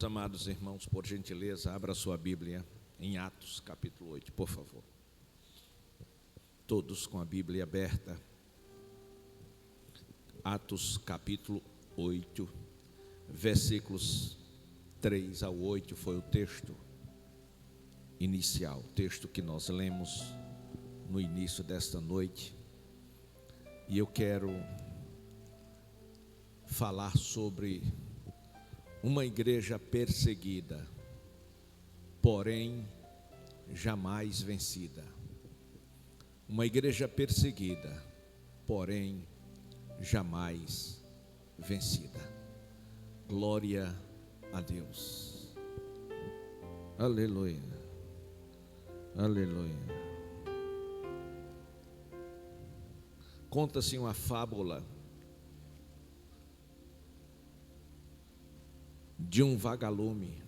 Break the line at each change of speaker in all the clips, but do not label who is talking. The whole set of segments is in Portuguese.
Amados irmãos, por gentileza, abra sua Bíblia em Atos capítulo 8, por favor. Todos com a Bíblia aberta. Atos capítulo 8, versículos 3 ao 8 foi o texto inicial, o texto que nós lemos no início desta noite. E eu quero falar sobre uma igreja perseguida, porém jamais vencida. Uma igreja perseguida, porém jamais vencida. Glória a Deus. Aleluia. Aleluia. Conta-se uma fábula de um vagalume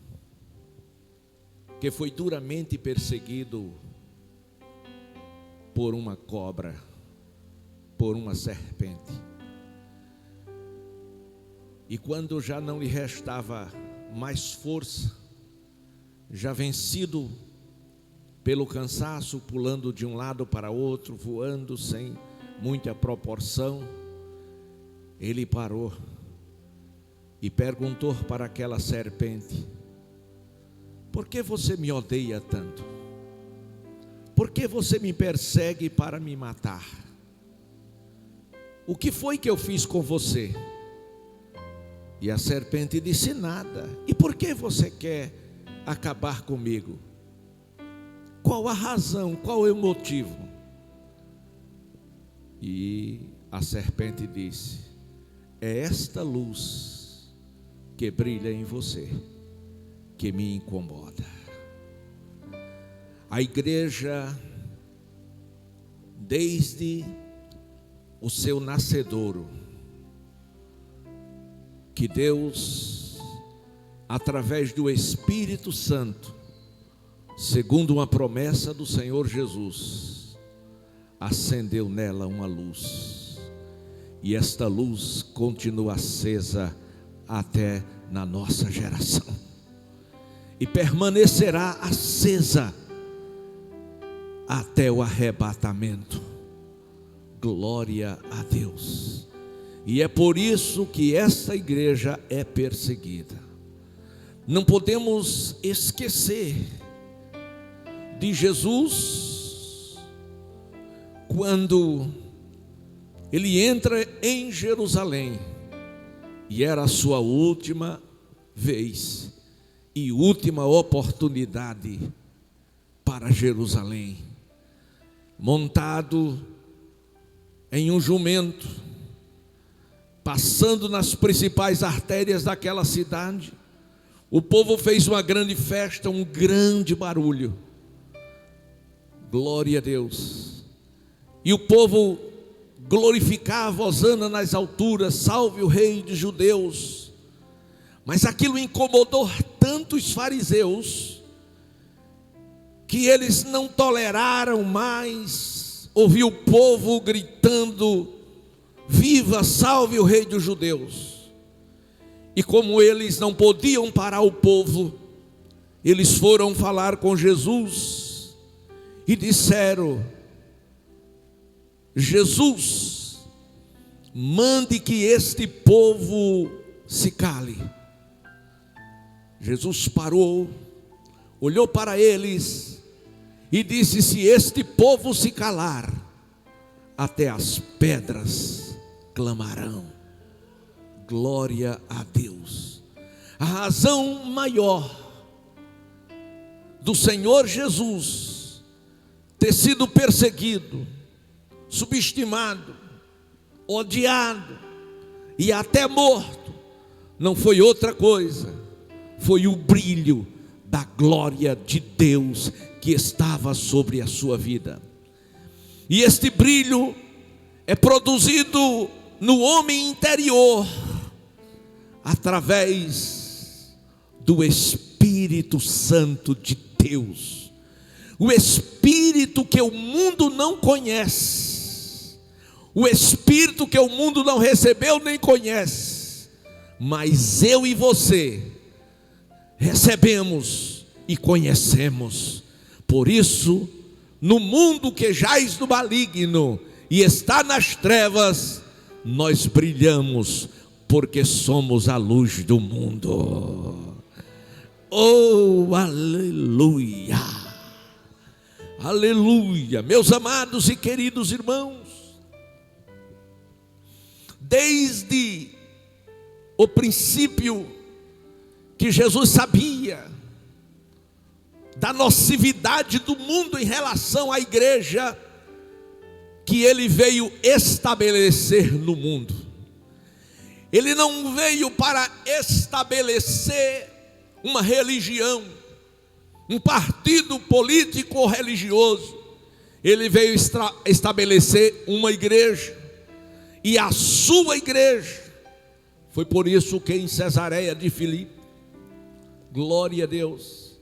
que foi duramente perseguido por uma cobra, por uma serpente. E quando já não lhe restava mais força, já vencido pelo cansaço, pulando de um lado para outro, voando sem muita proporção, ele parou e perguntou para aquela serpente: por que você me odeia tanto? Por que você me persegue para me matar? O que foi que eu fiz com você? E a serpente disse: nada. E por que você quer acabar comigo? Qual a razão? Qual é o motivo? E a serpente disse: é esta luz que brilha em você que me incomoda. A igreja, desde o seu nascedouro, que Deus, através do Espírito Santo, segundo uma promessa do Senhor Jesus, acendeu nela uma luz, e esta luz continua acesa até na nossa geração, e permanecerá acesa até o arrebatamento. Glória a Deus. E é por isso que esta igreja é perseguida. Não podemos esquecer de Jesus quando ele entra em Jerusalém, e era a sua última vez e última oportunidade para Jerusalém, montado em um jumento, passando nas principais artérias daquela cidade. O povo fez uma grande festa, um grande barulho. Glória a Deus. E o povo glorificava: hosana nas alturas, salve o rei dos judeus. Mas aquilo incomodou tanto os fariseus, que eles não toleraram mais ouvir o povo gritando: viva, salve o rei dos judeus. E como eles não podiam parar o povo, eles foram falar com Jesus e disseram: Jesus, mande que este povo se cale. Jesus parou, olhou para eles e disse: se este povo se calar, até as pedras clamarão. Glória a Deus. A razão maior do Senhor Jesus ter sido perseguido, subestimado, odiado e até morto, não foi outra coisa, foi o brilho da glória de Deus que estava sobre a sua vida. E este brilho é produzido no homem interior, através do Espírito Santo de Deus. O Espírito que o mundo não conhece, o Espírito que o mundo não recebeu nem conhece, mas eu e você recebemos e conhecemos. Por isso, no mundo que jaz no maligno e está nas trevas, nós brilhamos, porque somos a luz do mundo. Oh, aleluia! Aleluia! Meus amados e queridos irmãos, desde o princípio que Jesus sabia da nocividade do mundo em relação à igreja que ele veio estabelecer no mundo. Ele não veio para estabelecer uma religião, um partido político ou religioso. Ele veio estabelecer uma igreja, e a sua igreja. Foi por isso que em Cesareia de Filipe, glória a Deus,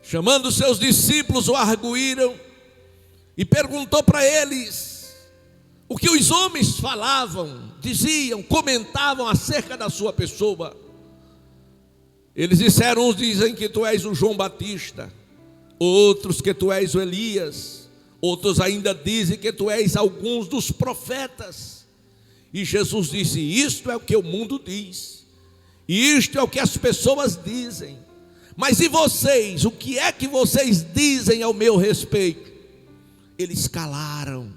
chamando seus discípulos, o arguíram e perguntou para eles o que os homens falavam, diziam, comentavam acerca da sua pessoa. Eles disseram: uns dizem que tu és o João Batista, outros que tu és o Elias, outros ainda dizem que tu és alguns dos profetas. E Jesus disse: isto é o que o mundo diz, e isto é o que as pessoas dizem, mas e vocês? O que é que vocês dizem ao meu respeito? Eles calaram.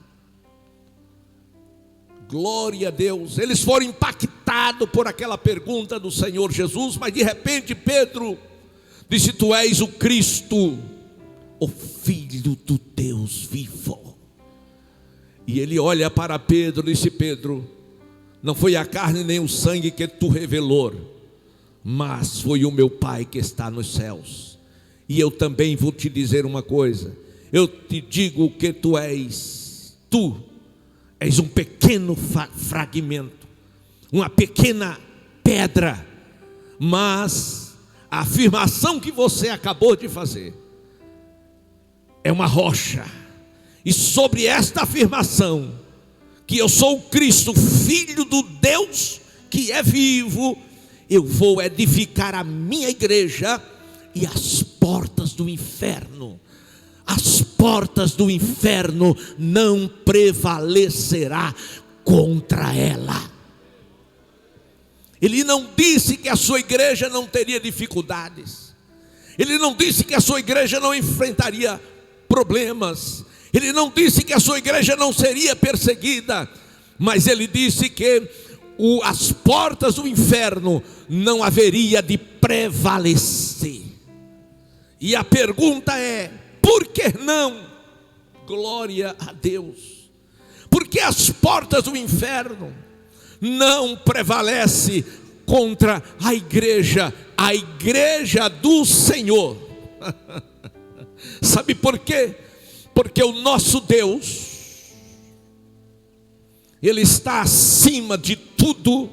Glória a Deus. Eles foram impactados por aquela pergunta do Senhor Jesus, mas de repente Pedro disse: tu és o Cristo, o Filho do Deus vivo. E ele olha para Pedro e disse: Pedro, não foi a carne nem o sangue que tu revelou, mas foi o meu Pai que está nos céus. E eu também vou te dizer uma coisa: eu te digo que tu és um pequeno fragmento, uma pequena pedra, mas a afirmação que você acabou de fazer é uma rocha, e sobre esta afirmação, que eu sou o Cristo, Filho do Deus que é vivo, eu vou edificar a minha igreja, e as portas do inferno não prevalecerá contra ela. Ele não disse que a sua igreja não teria dificuldades, ele não disse que a sua igreja não enfrentaria problemas, ele não disse que a sua igreja não seria perseguida, mas ele disse que as portas do inferno não haveria de prevalecer. E a pergunta é: por que não? Glória a Deus. Porque as portas do inferno não prevalecem contra a igreja do Senhor. Sabe por quê? Porque o nosso Deus, Ele está acima de tudo,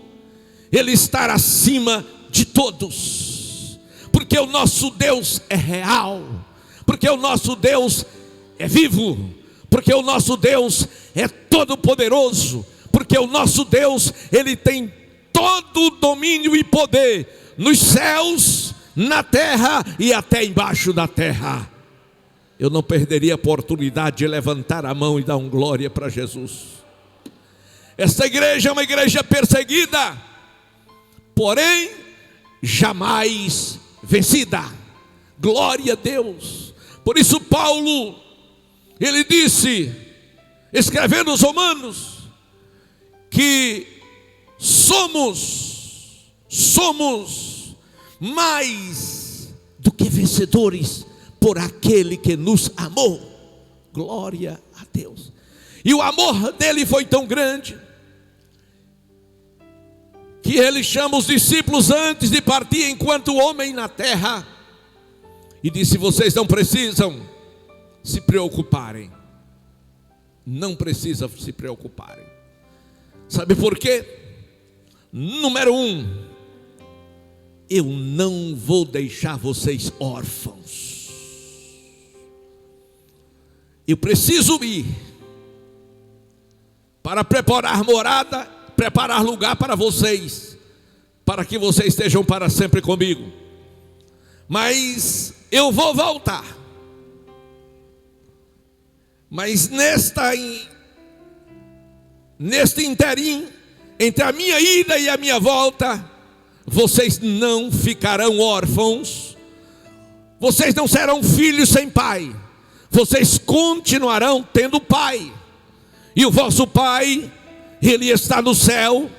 Ele está acima de todos, porque o nosso Deus é real, porque o nosso Deus é vivo, porque o nosso Deus é todo poderoso, porque o nosso Deus, Ele tem todo o domínio e poder nos céus, na terra e até embaixo da terra. Eu não perderia a oportunidade de levantar a mão e dar glória para Jesus. Esta igreja é uma igreja perseguida, porém jamais vencida. Glória a Deus. Por isso Paulo, ele disse, escrevendo aos Romanos, que somos mais do que vencedores por aquele que nos amou. Glória a Deus. E o amor dele foi tão grande que ele chama os discípulos antes de partir enquanto homem na terra e disse: vocês não precisam se preocuparem. Não precisam se preocuparem. Sabe por quê? Número 1, eu não vou deixar vocês órfãos. Eu preciso ir para preparar morada, preparar lugar para vocês, para que vocês estejam para sempre comigo. mas eu vou voltar. Mas neste interim, entre a minha ida e a minha volta, vocês não ficarão órfãos, vocês não serão filhos sem pai, vocês continuarão tendo pai, e o vosso pai, ele está no céu,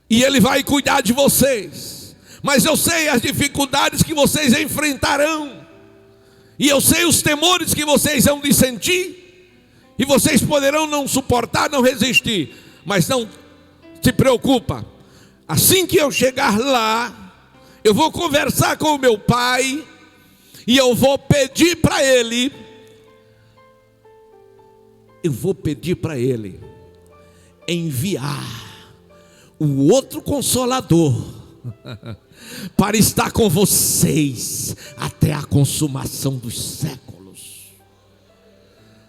e ele vai cuidar de vocês. Mas eu sei as dificuldades que vocês enfrentarão, e eu sei os temores que vocês vão de sentir, e vocês poderão não suportar, não resistir, mas não se preocupa. Assim que eu chegar lá, eu vou conversar com o meu pai, e eu vou pedir para ele, enviar o outro Consolador para estar com vocês até a consumação dos séculos.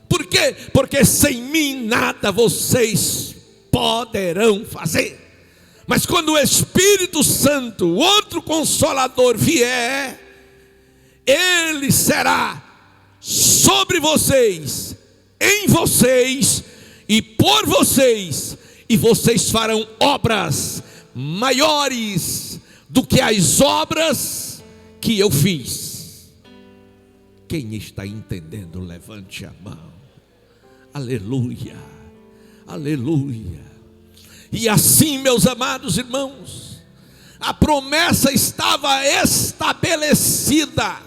Por quê? Porque sem mim nada vocês poderão fazer. Mas quando o Espírito Santo, o outro Consolador, vier, ele será sobre vocês, em vocês e por vocês, e vocês farão obras maiores do que as obras que eu fiz. Quem está entendendo, levante a mão. Aleluia, aleluia. E assim, meus amados irmãos, a promessa estava estabelecida.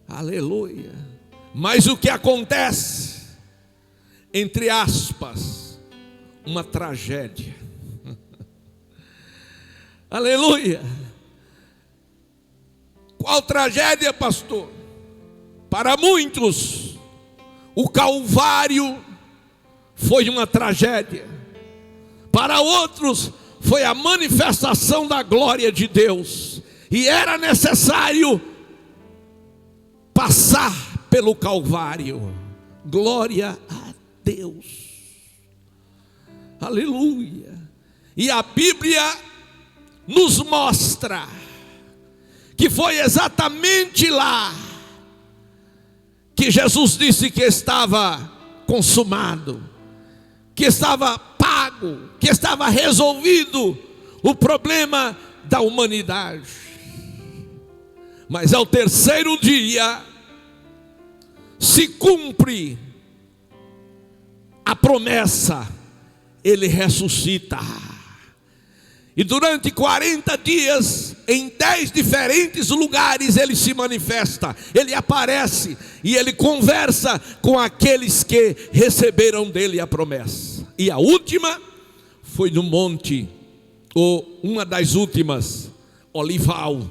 Aleluia. Mas o que acontece? Entre aspas, uma tragédia. Aleluia. Qual tragédia, pastor? Para muitos, o Calvário foi uma tragédia. Para outros, foi a manifestação da glória de Deus. E era necessário passar pelo Calvário. Glória a Deus. Aleluia. E a Bíblia nos mostra que foi exatamente lá que Jesus disse que estava consumado, que estava pago, que estava resolvido o problema da humanidade. Mas ao terceiro dia se cumpre a promessa, ele ressuscita. E durante 40 dias, em 10 diferentes lugares, ele se manifesta, ele aparece e ele conversa com aqueles que receberam dele a promessa. E a última foi no monte, ou uma das últimas, Olival,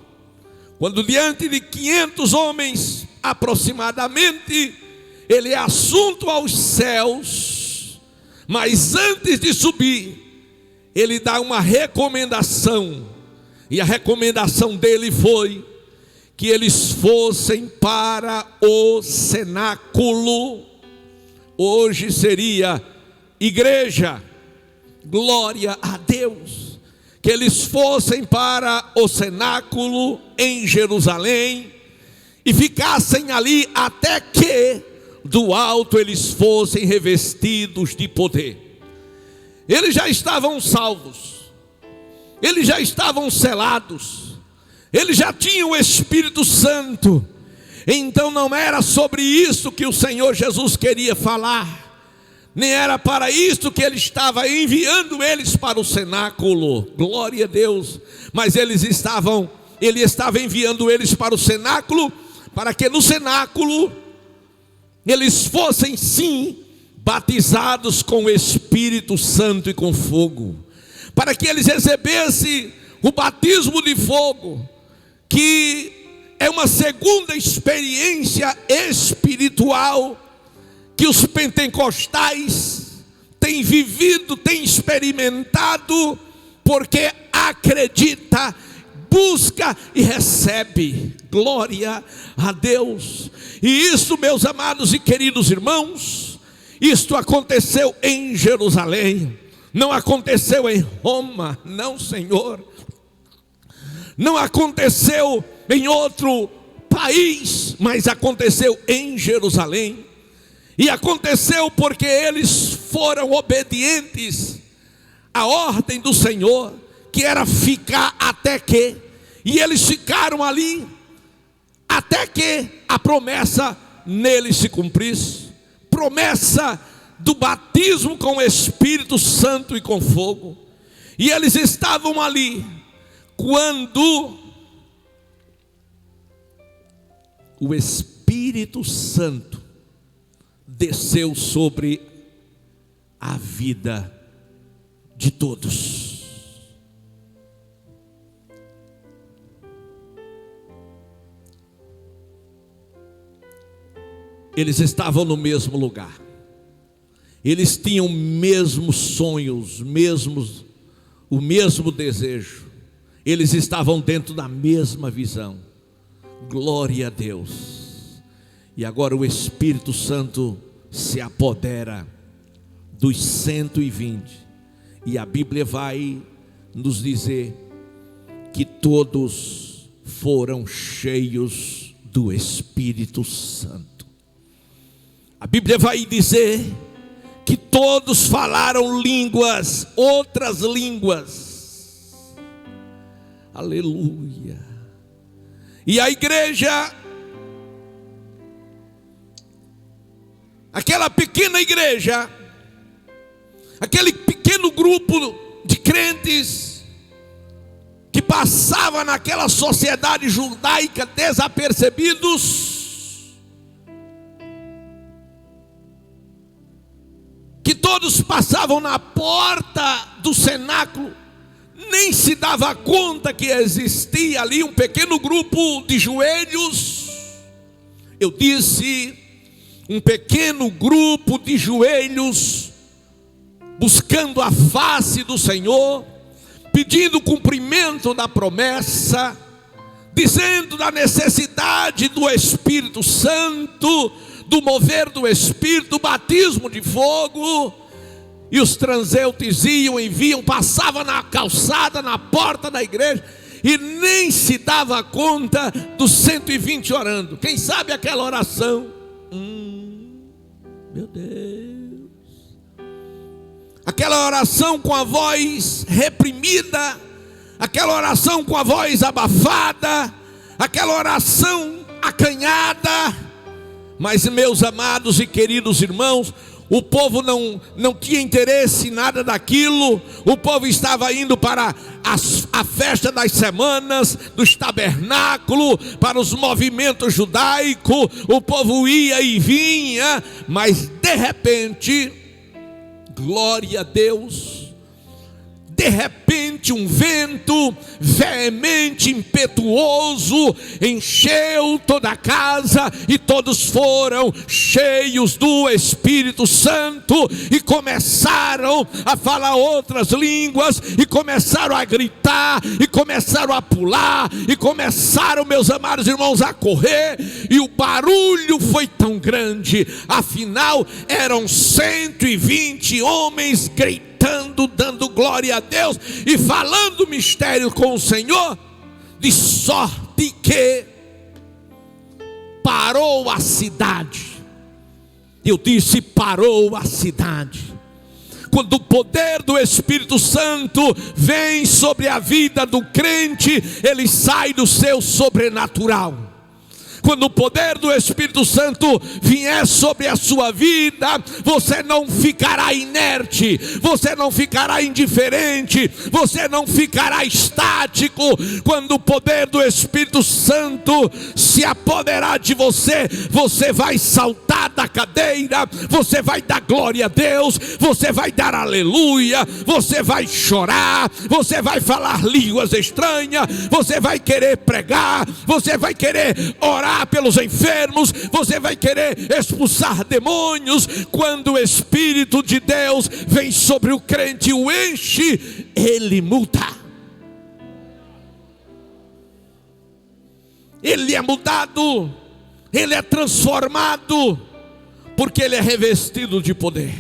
quando diante de 500 homens aproximadamente, ele é assunto aos céus. Mas antes de subir, ele dá uma recomendação, e a recomendação dele foi que eles fossem para o cenáculo. Hoje seria igreja. Glória a Deus. Que eles fossem para o cenáculo em Jerusalém e ficassem ali até que do alto eles fossem revestidos de poder. Eles já estavam salvos, eles já estavam selados, eles já tinham o Espírito Santo. Então não era sobre isso que o Senhor Jesus queria falar, nem era para isso que ele estava enviando eles para o cenáculo. Glória a Deus. Mas ele estava enviando eles para o cenáculo, para que no cenáculo eles fossem sim batizados com o Espírito Santo e com fogo, para que eles recebessem o batismo de fogo, que é uma segunda experiência espiritual que os pentecostais têm vivido, têm experimentado, porque acredita, busca e recebe. Glória a Deus. E isso, meus amados e queridos irmãos, isto aconteceu em Jerusalém, não aconteceu em Roma, não, Senhor. não aconteceu em outro país, mas aconteceu em Jerusalém. E aconteceu porque eles foram obedientes à ordem do Senhor, que era ficar até que, e eles ficaram ali até que a promessa neles se cumprisse. Promessa do batismo com o Espírito Santo e com fogo. E eles estavam ali quando o Espírito Santo desceu sobre a vida de todos. Eles estavam no mesmo lugar. Eles tinham mesmos sonhos, o mesmo desejo. Eles estavam dentro da mesma visão. Glória a Deus. E agora o Espírito Santo se apodera dos 120. E a Bíblia vai nos dizer que todos foram cheios do Espírito Santo. A Bíblia vai dizer que todos falaram línguas, outras línguas. Aleluia. E a igreja, aquela pequena igreja, aquele pequeno grupo de crentes que passava naquela sociedade judaica desapercebidos, que todos passavam na porta do cenáculo, nem se dava conta que existia ali um pequeno grupo de joelhos. Eu disse, um pequeno grupo de joelhos, buscando a face do Senhor, pedindo o cumprimento da promessa, dizendo da necessidade do Espírito Santo, do mover do Espírito, do batismo de fogo. E os transeuntes iam e vinham, passavam na calçada, na porta da igreja, e nem se dava conta dos 120 orando. Quem sabe aquela oração? Meu Deus. Aquela oração com a voz reprimida, aquela oração com a voz abafada, aquela oração acanhada. Mas, meus amados e queridos irmãos, o povo não tinha interesse em nada daquilo. O povo estava indo para a festa das semanas, dos tabernáculos, para os movimentos judaicos. O povo ia e vinha, mas de repente, glória a Deus, de repente um vento veemente, impetuoso, encheu toda a casa, e todos foram cheios do Espírito Santo, e começaram a falar outras línguas, e começaram a gritar, e começaram a pular, e começaram, meus amados irmãos, a correr, e o barulho foi tão grande, afinal eram 120 homens gritando, dando glória a Deus e falando mistério com o Senhor, de sorte que parou a cidade. Eu disse, parou a cidade. Quando o poder do Espírito Santo vem sobre a vida do crente, ele sai do seu sobrenatural. Quando o poder do Espírito Santo vier sobre a sua vida, você não ficará inerte, você não ficará indiferente, você não ficará estático. Quando o poder do Espírito Santo se apoderar de você, você vai saltar da cadeira, você vai dar glória a Deus, você vai dar aleluia, você vai chorar, você vai falar línguas estranhas, você vai querer pregar, você vai querer orar pelos enfermos, você vai querer expulsar demônios. Quando o Espírito de Deus vem sobre o crente e o enche, ele muda. Ele é mudado, ele é transformado, porque ele é revestido de poder.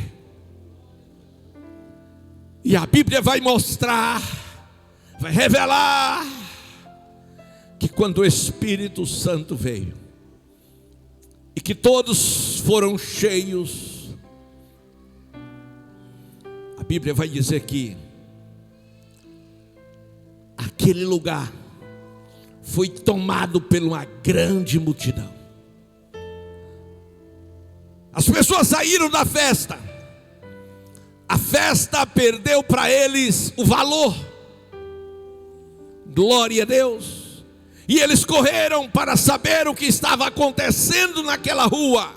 E a Bíblia vai mostrar, vai revelar que quando o Espírito Santo veio, e que todos foram cheios, a Bíblia vai dizer que aquele lugar foi tomado por uma grande multidão. As pessoas saíram da festa, a festa perdeu para eles o valor, glória a Deus. E eles correram para saber o que estava acontecendo naquela rua,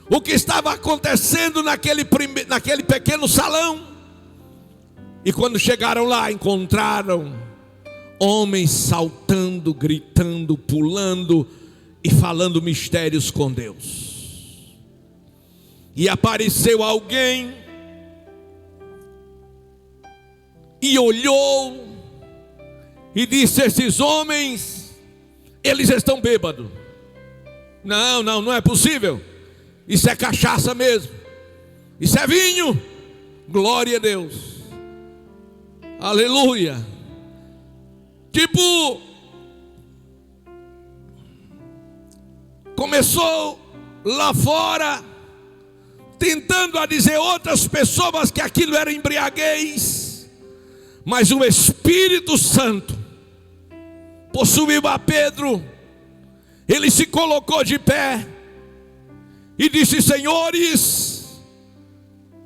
o que estava acontecendo naquele pequeno salão. E quando chegaram lá, encontraram homens saltando, gritando, pulando e falando mistérios com Deus. E apareceu alguém e olhou e disse: esses homens, eles estão bêbados. Não é possível. Isso é cachaça mesmo. Isso é vinho. Glória a Deus. Aleluia. Tipo, começou lá fora, tentando a dizer outras pessoas que aquilo era embriaguez. Mas o Espírito Santo possuiu a Pedro. Ele se colocou de pé e disse: senhores,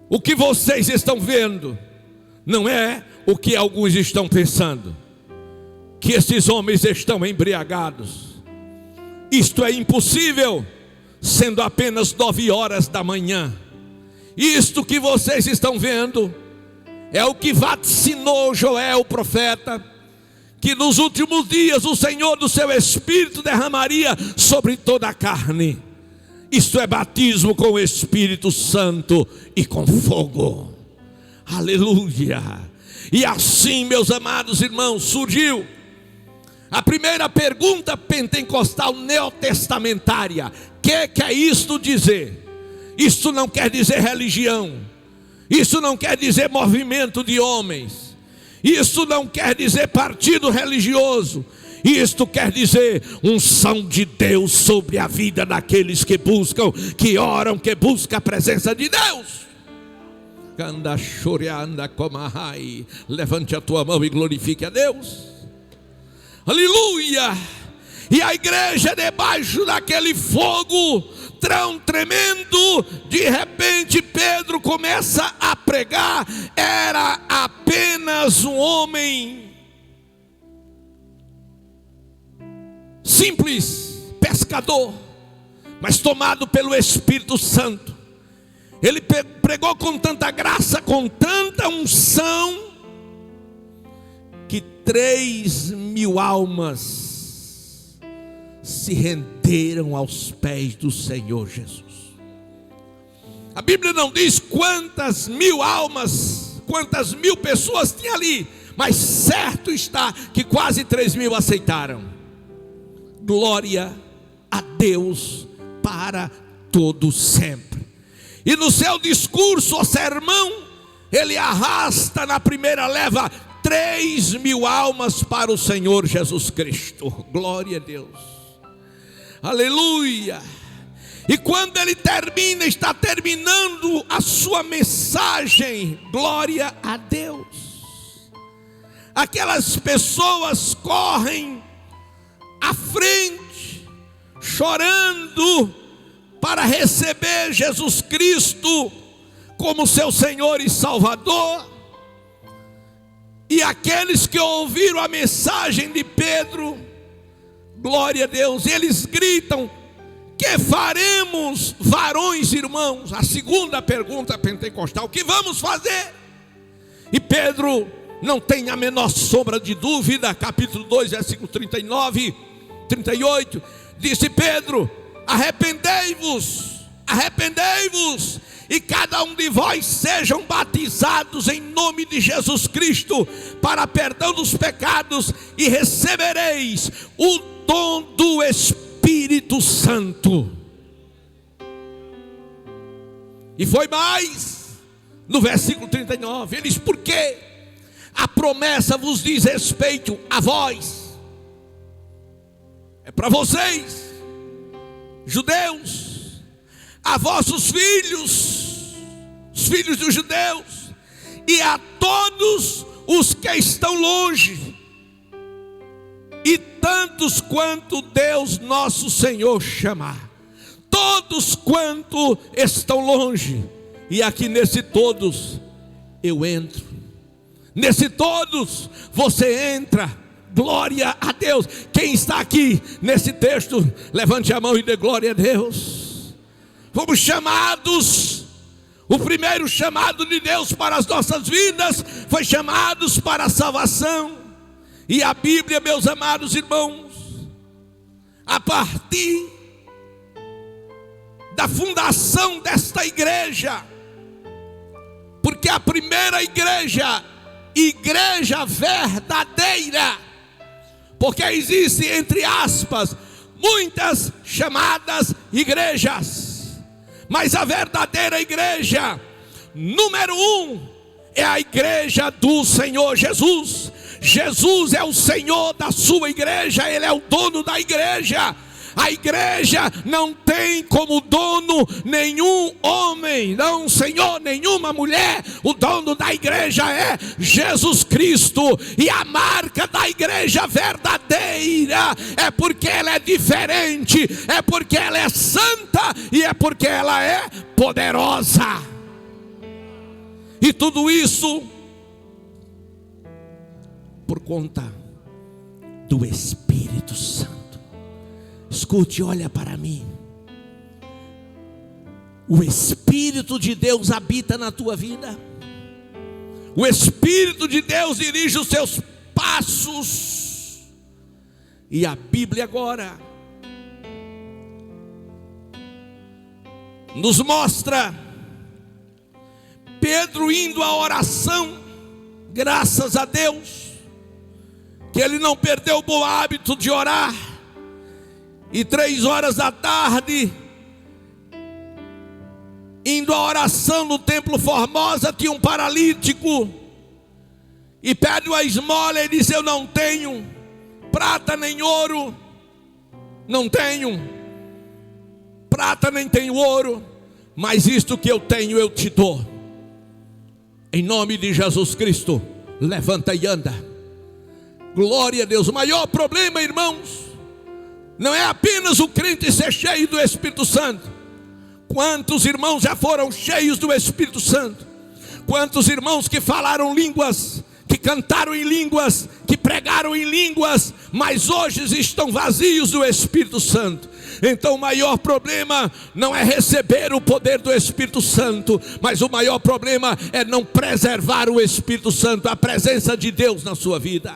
o que vocês estão vendo não é o que alguns estão pensando, que esses homens estão embriagados. Isto é impossível, sendo apenas 9 horas da manhã. Isto que vocês estão vendo é o que vaticinou Joel, o profeta, que nos últimos dias o Senhor do seu Espírito derramaria sobre toda a carne. Isto é batismo com o Espírito Santo e com fogo. Aleluia. E assim, meus amados irmãos, surgiu a primeira pergunta pentecostal neotestamentária. Que quer isto dizer? Isto não quer dizer religião. Isso não quer dizer movimento de homens. Isso não quer dizer partido religioso. Isto quer dizer unção de Deus sobre a vida daqueles que buscam, que oram, que buscam a presença de Deus. Levante a tua mão e glorifique a Deus. Aleluia. E a igreja, debaixo daquele fogo tão tremendo, de repente Pedro começa a pregar. Era apenas um homem simples, pescador, mas tomado pelo Espírito Santo. Ele pregou com tanta graça, com tanta unção, que 3.000 almas se renderam aos pés do Senhor Jesus. A Bíblia não diz quantas 1.000 almas, quantas 1.000 pessoas tinha ali, mas certo está que quase 3.000 aceitaram. Glória a Deus para todo sempre. E no seu discurso, o sermão, ele arrasta na primeira leva 3.000 almas para o Senhor Jesus Cristo. Glória a Deus. Aleluia. E quando ele termina, está terminando a sua mensagem. Glória a Deus. Aquelas pessoas correm à frente, chorando, para receber Jesus Cristo como seu Senhor e Salvador. E aqueles que ouviram a mensagem de Pedro, glória a Deus, eles gritam: que faremos, varões irmãos? A segunda pergunta pentecostal: o que vamos fazer? E Pedro não tem a menor sombra de dúvida, capítulo 2, versículo 39, 38, disse Pedro: arrependei-vos, arrependei-vos, e cada um de vós sejam batizados em nome de Jesus Cristo, para perdão dos pecados, e recebereis o dom do Espírito Santo. E foi mais, no versículo 39, ele diz: porque a promessa vos diz respeito a vós, é para vocês, judeus, a vossos filhos, os filhos dos judeus, e a todos os que estão longe, e tantos quanto Deus nosso Senhor chamar. Todos quanto estão longe, e aqui nesse todos eu entro, nesse todos você entra. Glória a Deus. Quem está aqui nesse texto, levante a mão e dê glória a Deus. Fomos chamados, o primeiro chamado de Deus para as nossas vidas foi chamados para a salvação. E a Bíblia, meus amados irmãos, a partir da fundação desta igreja, porque a primeira igreja, igreja verdadeira, porque existe, entre aspas, muitas chamadas igrejas, mas a verdadeira igreja, número 1, é a igreja do Senhor Jesus. Jesus é o Senhor da sua igreja, Ele é o dono da igreja. A igreja não tem como dono nenhum homem, não senhor, nenhuma mulher. O dono da igreja é Jesus Cristo. E a marca da igreja verdadeira é porque ela é diferente, é porque ela é santa e é porque ela é poderosa. E tudo isso por conta do Espírito Santo. Escute, olha para mim. O Espírito de Deus habita na tua vida. O Espírito de Deus dirige os seus passos. E a Bíblia agora nos mostra Pedro indo à oração. Graças a Deus que ele não perdeu o bom hábito de orar. E 3 da tarde, indo à oração no templo Formosa, tinha um paralítico, e pede uma esmola, e diz: eu não tenho prata nem ouro, não tenho prata nem tenho ouro, mas isto que eu tenho eu te dou, em nome de Jesus Cristo, levanta e anda. Glória a Deus. O maior problema, irmãos, não é apenas o crente ser cheio do Espírito Santo. Quantos irmãos já foram cheios do Espírito Santo? Quantos irmãos que falaram línguas, que cantaram em línguas, que pregaram em línguas, mas hoje estão vazios do Espírito Santo. Então o maior problema não é receber o poder do Espírito Santo, mas o maior problema é não preservar o Espírito Santo, a presença de Deus na sua vida.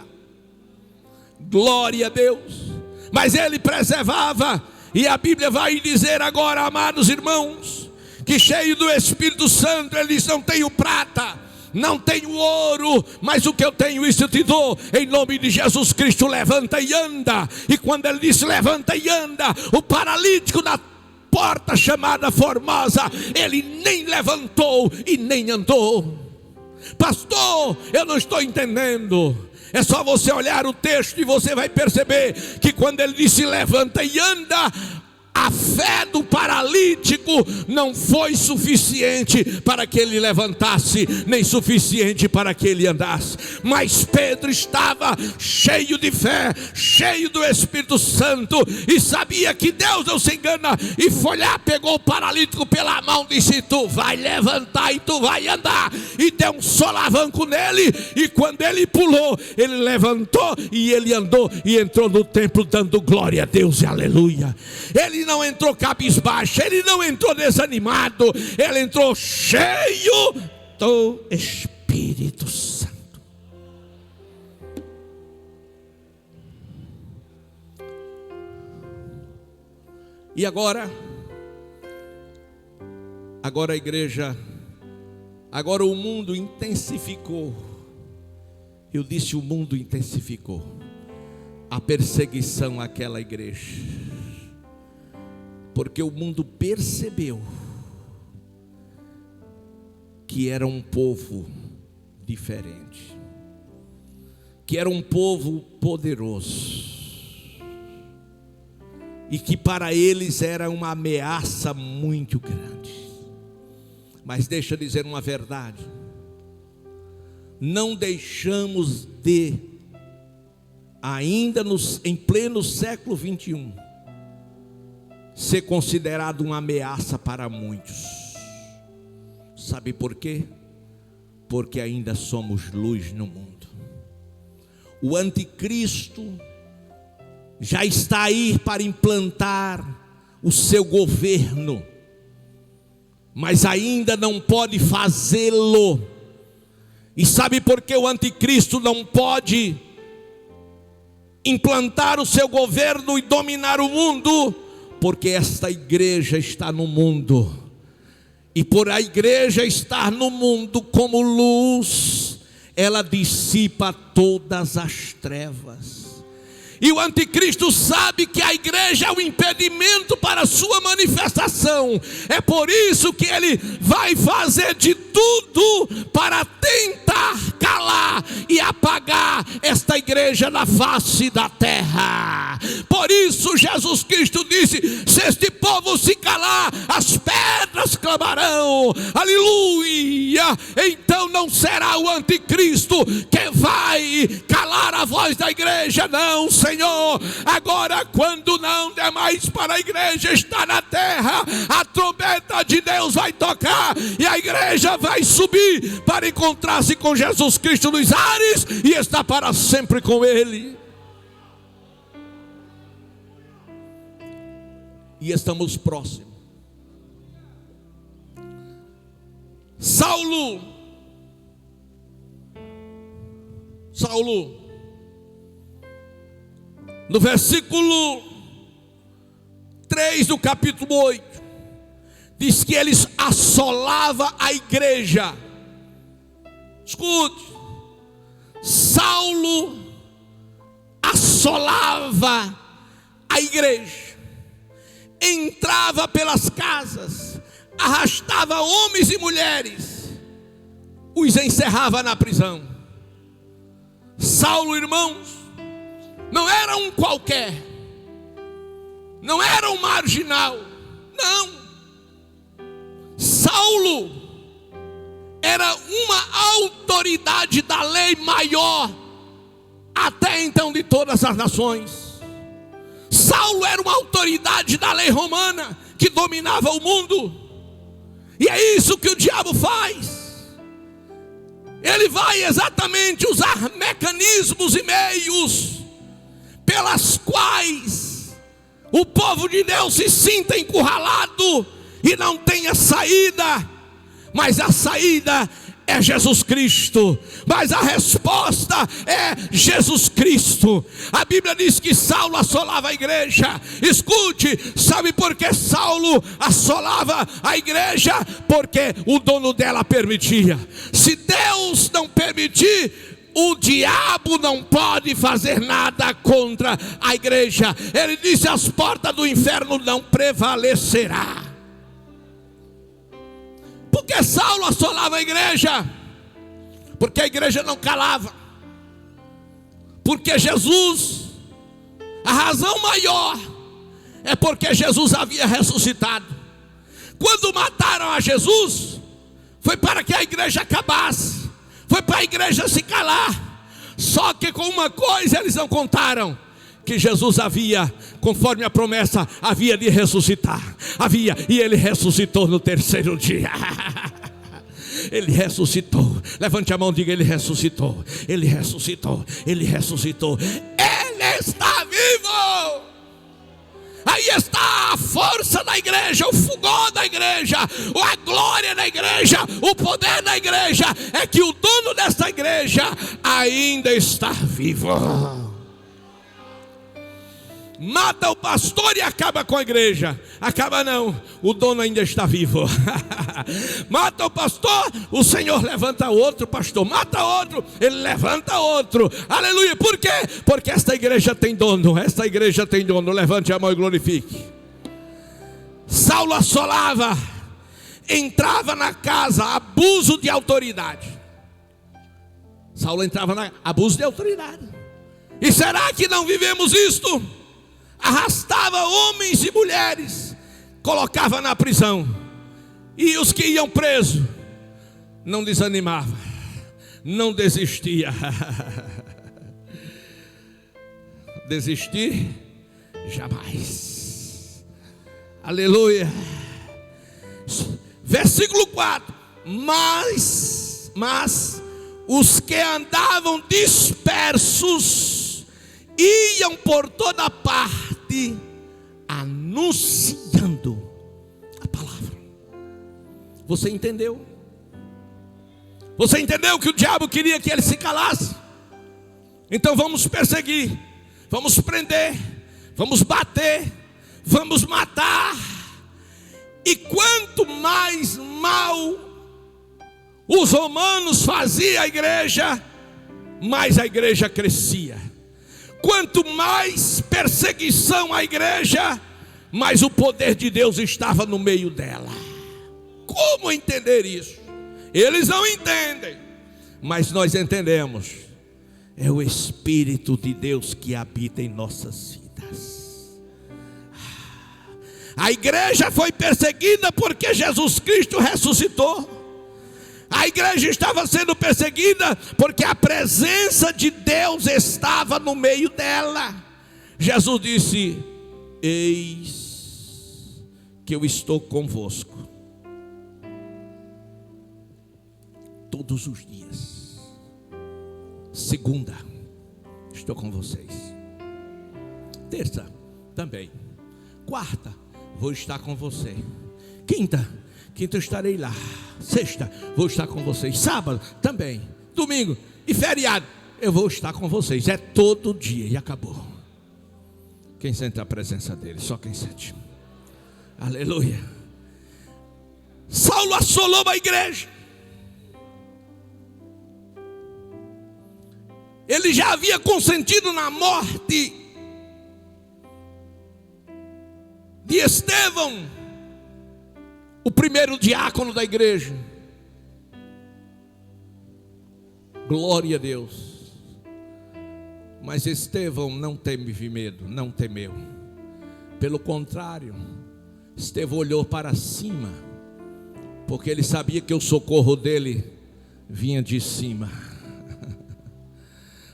Glória a Deus. Mas ele preservava, e a Bíblia vai dizer agora, amados irmãos, que cheio do Espírito Santo, ele diz: não tenho prata, não tenho ouro, mas o que eu tenho isso eu te dou, em nome de Jesus Cristo, levanta e anda. E quando ele disse levanta e anda, o paralítico na porta chamada Formosa, ele nem levantou e nem andou. Pastor, eu não estou entendendo. É só você olhar o texto e você vai perceber que quando ele disse levanta e anda, a fé do paralítico não foi suficiente para que ele levantasse, nem suficiente para que ele andasse. Mas Pedro estava cheio de fé, cheio do Espírito Santo, e sabia que Deus não se engana. E foi lá, pegou o paralítico pela mão, disse: tu vai levantar e tu vai andar. E deu um solavanco nele, e quando ele pulou, ele levantou e ele andou e entrou no templo dando glória a Deus e aleluia. Ele não entrou cabisbaixo, ele não entrou desanimado, ele entrou cheio do Espírito Santo. E agora a igreja, agora o mundo intensificou. Eu disse: o mundo intensificou a perseguição àquela igreja, porque o mundo percebeu que era um povo diferente, que era um povo poderoso. e que para eles era uma ameaça muito grande. Mas deixa eu dizer uma verdade: não deixamos de, ainda em pleno século 21, ser considerado uma ameaça para muitos. Sabe por quê? Porque ainda somos luz no mundo. O anticristo já está aí para implantar o seu governo, mas ainda não pode fazê-lo. E sabe por que o anticristo não pode implantar o seu governo e dominar o mundo? Porque esta igreja está no mundo, e por a igreja estar no mundo como luz, ela dissipa todas as trevas. E o anticristo sabe que a igreja é o impedimento para a sua manifestação. É por isso que ele vai fazer de tudo para tentar calar e apagar esta igreja da face da terra. Por isso Jesus Cristo disse: se este povo se calar, as pedras clamarão. Aleluia! Então não será o anticristo que vai calar a voz da igreja, não, Senhor. Agora, quando não der mais para a igreja estar na terra, a trombeta de Deus vai tocar e a igreja vai subir para encontrar-se com Jesus Cristo nos ares e estar para sempre com Ele. E estamos próximos. Saulo, no versículo 3 do capítulo 8, diz que eles assolavam a igreja. Escute, Saulo assolava a igreja, entrava pelas casas, arrastava homens e mulheres, os encerrava na prisão. Saulo, irmãos, não era um qualquer, não era um marginal, não. Saulo era uma autoridade da lei maior até então de todas as nações. Saulo era uma autoridade da lei romana que dominava o mundo. E é isso que o diabo faz. Ele vai exatamente usar mecanismos e meios pelas quais o povo de Deus se sinta encurralado e não tenha saída. Mas a saída é Jesus Cristo, mas a resposta é Jesus Cristo. A Bíblia diz que Saulo assolava a igreja. Escute, sabe por que Saulo assolava a igreja? Porque o dono dela permitia. Se Deus não permitir, o diabo não pode fazer nada contra a igreja. Ele disse: as portas do inferno não prevalecerá. Por que Saulo assolava a igreja? Porque a igreja não calava. Porque Jesus, a razão maior é porque Jesus havia ressuscitado. Quando mataram a Jesus, foi para que a igreja acabasse, foi para a igreja se calar. Só que com uma coisa eles não contaram: que Jesus havia, conforme a promessa, havia de ressuscitar. E ele ressuscitou no terceiro dia. Ele ressuscitou. Levante a mão e diga: ele ressuscitou. Ele ressuscitou. Ele ressuscitou. Ele está vivo. Aí está a força da igreja, o fulgor da igreja, a glória da igreja, o poder da igreja. É que o dono desta igreja ainda está vivo. Mata o pastor e acaba com a igreja. Acaba não, o dono ainda está vivo. Mata o pastor, o Senhor levanta outro pastor. Mata outro, ele levanta outro. Aleluia. Por quê? Porque esta igreja tem dono. Esta igreja tem dono. Levante a mão e glorifique. Saulo assolava, entrava na casa, abuso de autoridade. Saulo entrava na abuso de autoridade. E será que não vivemos isto? arrastava homens e mulheres, colocava na prisão. E os que iam presos não desanimava, não desistia. Desistir jamais. Aleluia. Versículo 4. Mas os que andavam dispersos iam por toda parte anunciando a palavra. Você entendeu? Você entendeu que o diabo queria que ele se calasse? Então vamos perseguir, vamos prender, vamos bater, vamos matar. E quanto mais mal os romanos faziam à igreja, mais a igreja crescia. Quanto mais perseguição à igreja, mais o poder de Deus estava no meio dela. Como entender isso? Eles não entendem, mas nós entendemos. É o Espírito de Deus que habita em nossas vidas. A igreja foi perseguida porque Jesus Cristo ressuscitou. A igreja estava sendo perseguida porque a presença de Deus estava no meio dela. Jesus disse: eis que eu estou convosco todos os dias. Segunda, estou com vocês. Terça, também. Quarta, vou estar com você. Quinta eu estarei lá. Sexta, vou estar com vocês. Sábado, também. Domingo e feriado, eu vou estar com vocês. É todo dia e acabou. Quem sente a presença dele? Só quem sente. Aleluia. Saulo assolou a igreja. Ele já havia consentido na morte de Estevão, o primeiro diácono da igreja. Glória a Deus. Mas Estevão não teve medo, não temeu. Pelo contrário, Estevão olhou para cima, porque ele sabia que o socorro dele vinha de cima.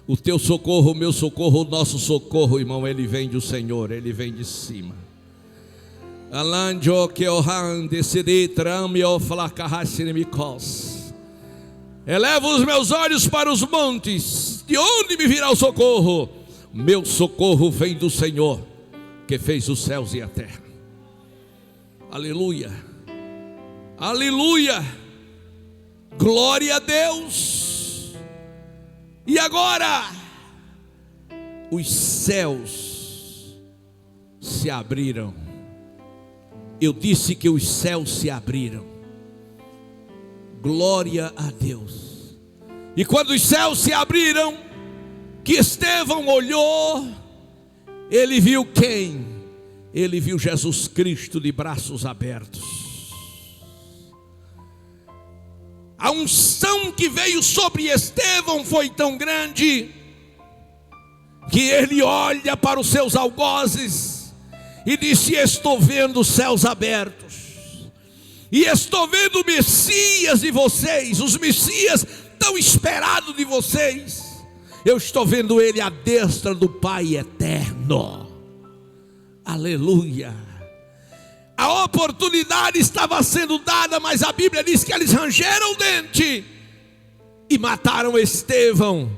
O teu socorro, o meu socorro, o nosso socorro, irmão, ele vem do Senhor, ele vem de cima. Eleva os meus olhos para os montes, de onde me virá o socorro? Meu socorro vem do Senhor, que fez os céus e a terra. Aleluia, aleluia, glória a Deus. E agora os céus se abriram. Eu disse que os céus se abriram. Glória a Deus. E quando os céus se abriram, que Estevão olhou, ele viu quem? Ele viu Jesus Cristo de braços abertos. A unção que veio sobre Estevão foi tão grande, que ele olha para os seus algozes e disse: estou vendo os céus abertos, e estou vendo o Messias de vocês, os Messias tão esperados de vocês. Eu estou vendo ele à destra do Pai eterno. Aleluia. A oportunidade estava sendo dada, mas a Bíblia diz que eles rangeram o dente e mataram Estevão.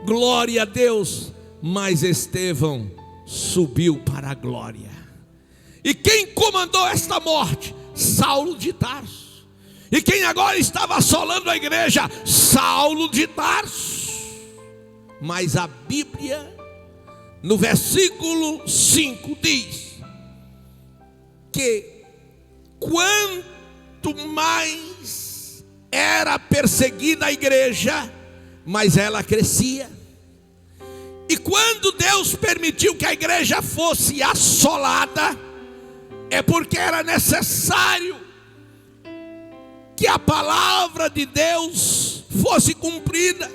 Glória a Deus. Mas Estevão subiu para a glória. E quem comandou esta morte? Saulo de Tarso. E quem agora estava assolando a igreja? Saulo de Tarso. Mas a Bíblia, no versículo 5, diz que quanto mais era perseguida a igreja, mais ela crescia. E quando Deus permitiu que a igreja fosse assolada, é porque era necessário que a palavra de Deus fosse cumprida,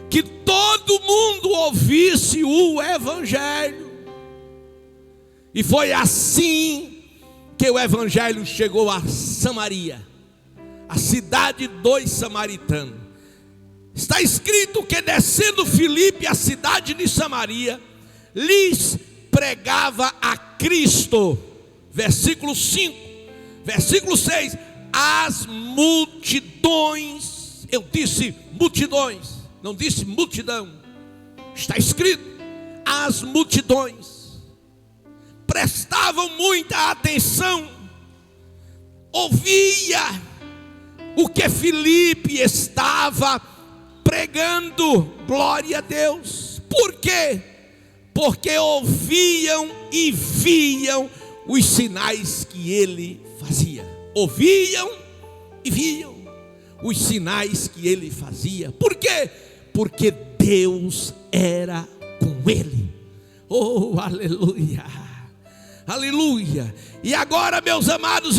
que todo mundo ouvisse o evangelho. E foi assim que o evangelho chegou a Samaria, a cidade dos samaritanos. Está escrito que descendo Filipe à cidade de Samaria, lhes pregava a Cristo. Versículo 5, versículo 6, as multidões, eu disse multidões, não disse multidão, está escrito, as multidões prestavam muita atenção, ouvia o que Filipe estava pregando, glória a Deus. Por quê? Porque ouviam e viam os sinais que ele fazia. Ouviam e viam os sinais que ele fazia. Por quê? Porque Deus era com ele. Oh, aleluia, aleluia. E agora, meus amados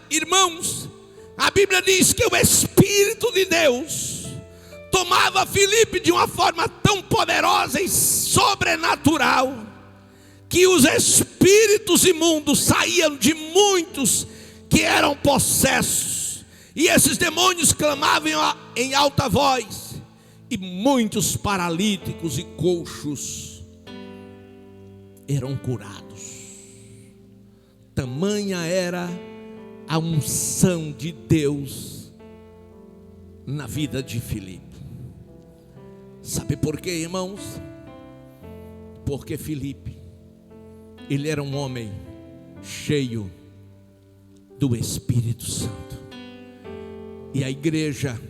irmãos, a Bíblia diz que o Espírito de Deus tomava Filipe de uma forma tão poderosa e sobrenatural, que os espíritos imundos saíam de muitos que eram possessos, e esses demônios clamavam em alta voz, e muitos paralíticos e coxos eram curados. Tamanha era a unção de Deus na vida de Filipe. Sabe por quê, irmãos? Porque Filipe, ele era um homem cheio do Espírito Santo. E a igreja,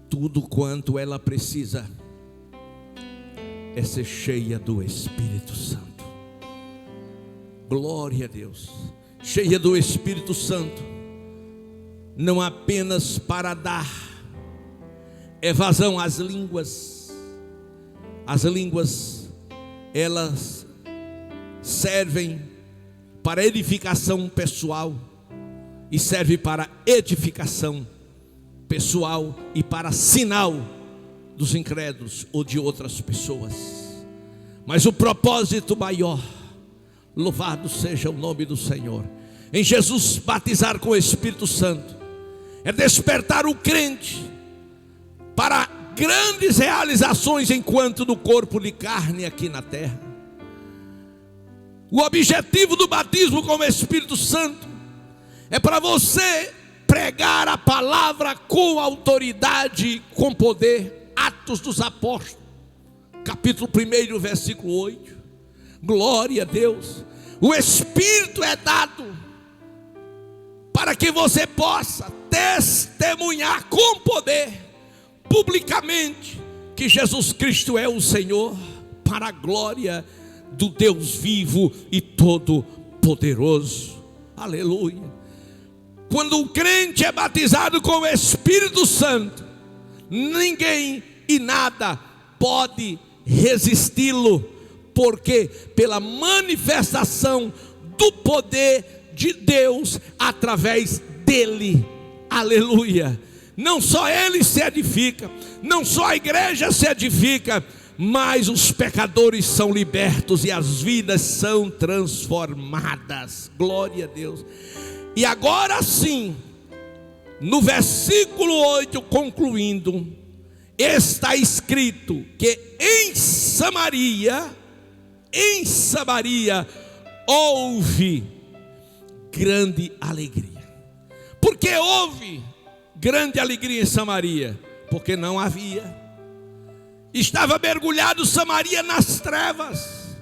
tudo quanto ela precisa é ser cheia do Espírito Santo. Glória a Deus. Cheia do Espírito Santo, não apenas para dar evasão às línguas. As línguas, elas servem para edificação pessoal, e serve para edificação pessoal e para sinal dos incrédulos ou de outras pessoas. Mas o propósito maior, louvado seja o nome do Senhor, em Jesus batizar com o Espírito Santo, é despertar o crente para grandes realizações enquanto no corpo de carne aqui na terra. O objetivo do batismo com o Espírito Santo é para você pregar a palavra com autoridade, com poder. Atos dos Apóstolos, capítulo 1, versículo 8. Glória a Deus. O Espírito é dado para que você possa testemunhar com poder, publicamente, que Jesus Cristo é o Senhor, para a glória do Deus vivo e todo poderoso. Aleluia. Quando um crente é batizado com o Espírito Santo, ninguém e nada pode resisti-lo, porque pela manifestação do poder de Deus através dele. Aleluia. Não só ele se edifica, não só a igreja se edifica, mas os pecadores são libertos e as vidas são transformadas. Glória a Deus. E agora sim, no versículo 8, concluindo, está escrito que em Samaria houve grande alegria. Por que houve grande alegria em Samaria? Porque não havia. Estava mergulhado Samaria nas trevas,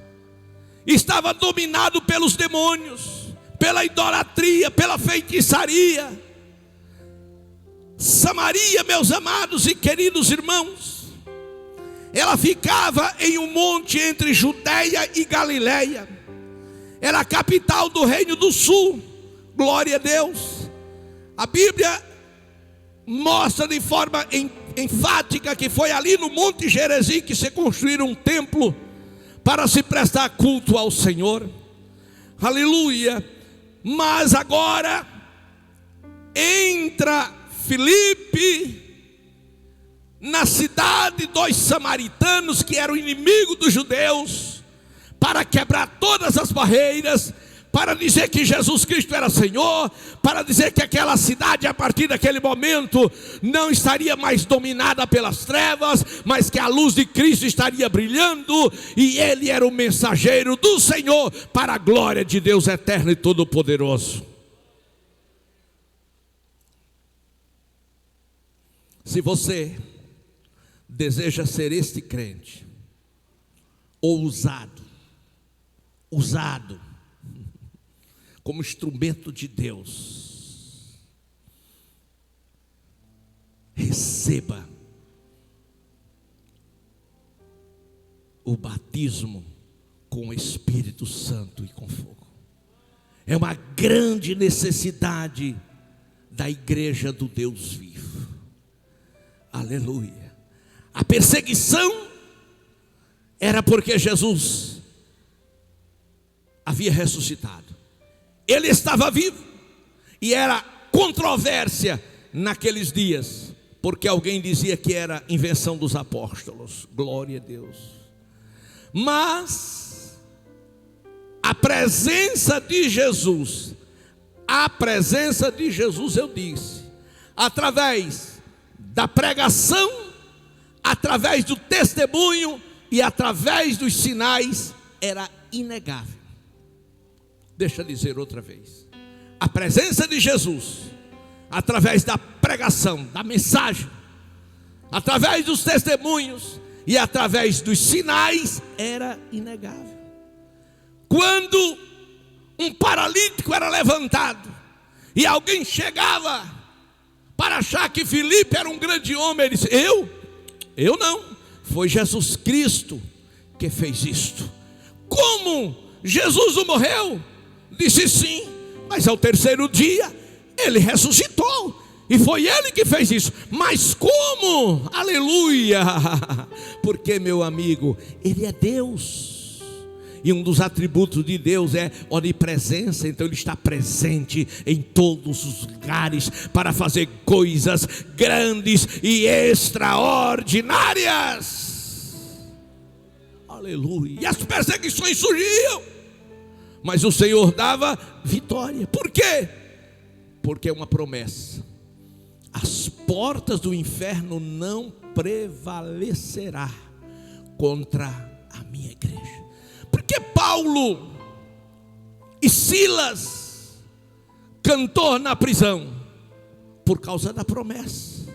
estava dominado pelos demônios, pela idolatria, pela feitiçaria. Samaria, meus amados e queridos irmãos, ela ficava em um monte entre Judeia e Galileia. Era a capital do Reino do Sul. Glória a Deus. A Bíblia mostra de forma enfática que foi ali no Monte Gerizim que se construíram um templo para se prestar culto ao Senhor. Aleluia. Mas agora entra Filipe na cidade dos samaritanos, que era o inimigo dos judeus, para quebrar todas as barreiras, para dizer que Jesus Cristo era Senhor, para dizer que aquela cidade, a partir daquele momento, não estaria mais dominada pelas trevas, mas que a luz de Cristo estaria brilhando, e ele era o mensageiro do Senhor, para a glória de Deus eterno e todo-poderoso. Se você deseja ser este crente, ou usado como instrumento de Deus, receba o batismo com o Espírito Santo e com fogo. É uma grande necessidade da igreja do Deus vivo. Aleluia. A perseguição era porque Jesus havia ressuscitado. Ele estava vivo, e era controvérsia naqueles dias, porque alguém dizia que era invenção dos apóstolos. Glória a Deus. Mas a presença de Jesus, eu disse, através da pregação, através do testemunho e através dos sinais, era inegável. Deixa eu dizer outra vez. A presença de Jesus, através da pregação, da mensagem, através dos testemunhos e através dos sinais, era inegável. Quando um paralítico era levantado e alguém chegava para achar que Filipe era um grande homem, ele disse: eu não, foi Jesus Cristo que fez isto. Como Jesus não morreu? Disse sim, mas ao terceiro dia ele ressuscitou, e foi ele que fez isso. Mas como? Aleluia! Porque, meu amigo, ele é Deus, e um dos atributos de Deus é onipresença. Então ele está presente em todos os lugares para fazer coisas grandes e extraordinárias. Aleluia! E as perseguições surgiam, mas o Senhor dava vitória. Por quê? Porque é uma promessa: as portas do inferno não prevalecerá contra a minha igreja. Porque Paulo e Silas cantou na prisão por causa da promessa.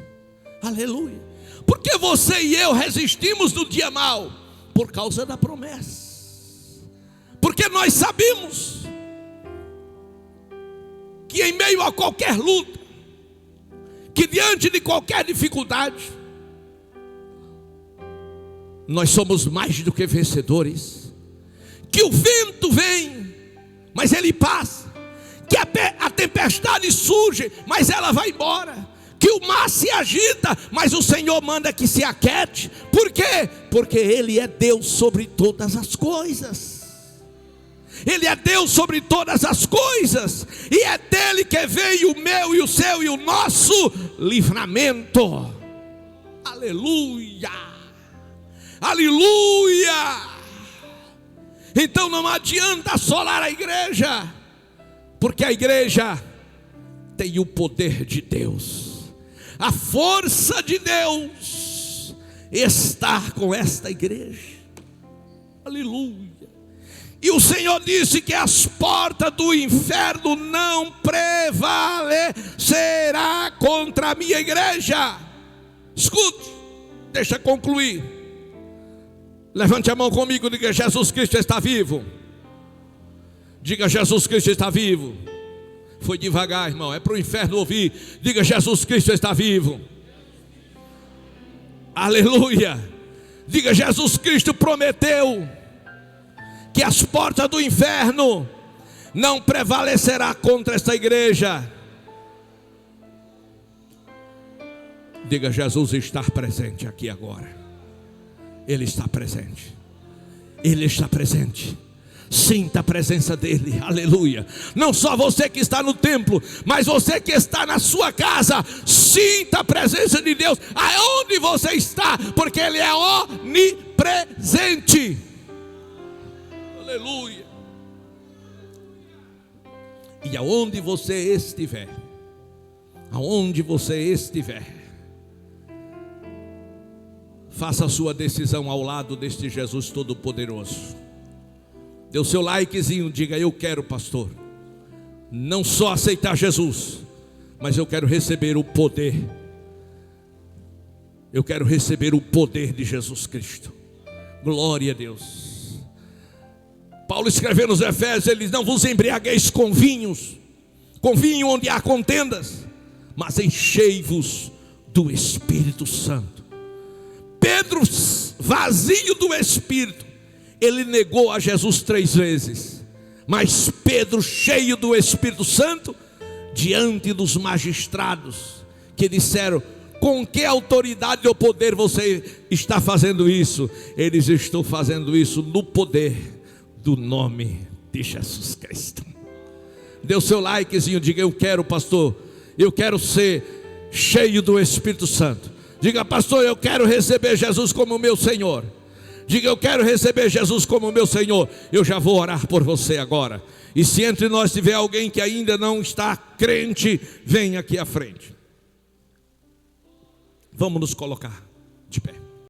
Aleluia. Porque você e eu resistimos no dia mau por causa da promessa. Porque nós sabemos que em meio a qualquer luta, que diante de qualquer dificuldade, nós somos mais do que vencedores. Que o vento vem, mas ele passa. Que a tempestade surge, mas ela vai embora. Que o mar se agita, mas o Senhor manda que se aquiete. Por quê? Porque Ele é Deus sobre todas as coisas. Ele é Deus sobre todas as coisas, e é dele que veio o meu e o seu e o nosso livramento. Aleluia, aleluia. Então não adianta assolar a igreja, porque a igreja tem o poder de Deus, a força de Deus está com esta igreja. Aleluia. E o Senhor disse que as portas do inferno não prevalecerá contra a minha igreja. Escute, deixa eu concluir. Levante a mão comigo, diga: Jesus Cristo está vivo. Diga: Jesus Cristo está vivo. Foi devagar, irmão, é para o inferno ouvir. Diga: Jesus Cristo está vivo. Aleluia. Diga: Jesus Cristo prometeu que as portas do inferno não prevalecerá contra esta igreja. Diga: Jesus está presente aqui agora. Ele está presente. Ele está presente. Sinta a presença dele. Aleluia. Não só você que está no templo, mas você que está na sua casa. Sinta a presença de Deus aonde você está, porque ele é onipresente. Aleluia. E aonde você estiver, faça a sua decisão ao lado deste Jesus Todo-Poderoso. Dê o seu likezinho, diga: eu quero, pastor, não só aceitar Jesus, mas eu quero receber o poder. Eu quero receber o poder de Jesus Cristo. Glória a Deus. Paulo escreveu nos Efésios, ele diz: não vos embriagueis com vinho onde há contendas, mas enchei-vos do Espírito Santo. Pedro, vazio do Espírito, ele negou a Jesus 3 vezes. Mas Pedro, cheio do Espírito Santo, diante dos magistrados, que disseram: com que autoridade ou poder você está fazendo isso? Eles estão fazendo isso no poder do nome de Jesus Cristo. Dê o seu likezinho, diga: eu quero, pastor, eu quero ser cheio do Espírito Santo. Diga: pastor, eu quero receber Jesus como meu Senhor. Diga: eu quero receber Jesus como meu Senhor. Eu já vou orar por você agora. E se entre nós tiver alguém que ainda não está crente, vem aqui à frente. Vamos nos colocar.